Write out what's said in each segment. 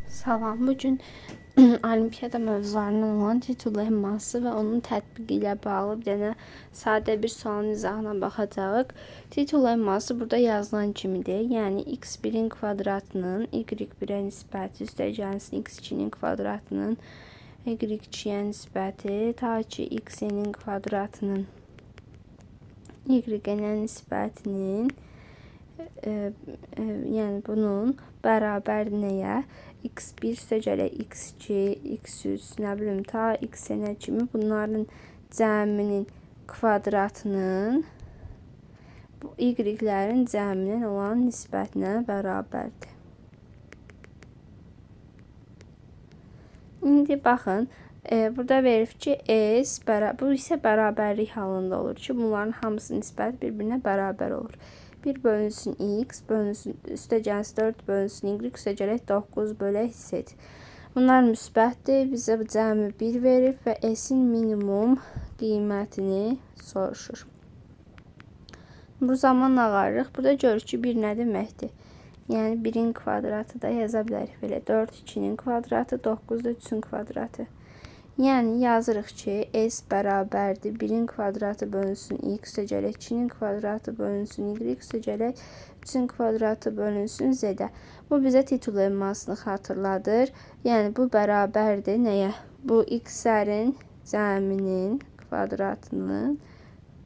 Salam, bugün Olimpiada mövzularından olan titul lemması və onun tətbiqi ilə bağlı bir dənə sadə bir sualın izahına baxacağıq. Titul lemması burada yazılan kimidir. Yəni x1-in kvadratının y1-ə nisbəti üstəgəlsin x2-nin kvadratının y2-yə nisbəti ta ki x-nin kvadratının y-ə nisbətinin yəni bunun bərabər nəyə? x1 üstəgələ x2, x3, nə bilim ta x-ə kimi bunların cəminin kvadratının bu y-lərin cəminin olan nisbətinə bərabərdir. İndi baxın, burada verir ki s bu isə bərabərlik halında olur ki bunların hamısı nisbət bir-birinə bərabər olur. 1 bölünsün x bölünsün üstəgəlsin 4 bölünsün y üstəgələk 9 bölək z. Bunlar müsbətdir. Bizə cəmi 1 verir və s-in minimum qiymətini soruşur. Bu zaman ağarırıq. Burada görürük ki 1 nə deməkdir? Yəni 1-in kvadratı da yaza bilərik belə. 4 2-nin kvadratı, 9 da 3-ün kvadratı. Yəni yazırıq ki s bərabərdir 1-in kvadratı bölünsün x üstəgələk 2-nin kvadratı bölünsün y üstəgələk 3-ün kvadratı bölünsün z-ə. Bu bizə titul lemmasını xatırladır. Yəni bu bərabərdir nəyə? Bu x-lərin cəminin kvadratını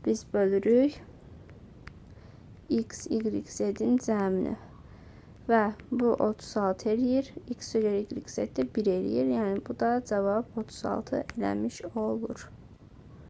biz bölürük x, y, z-in cəmini. Və bu 36 eləyir. X üzrə y, z də 1 eləyir. Yəni bu da cavab 36 eləmiş olur.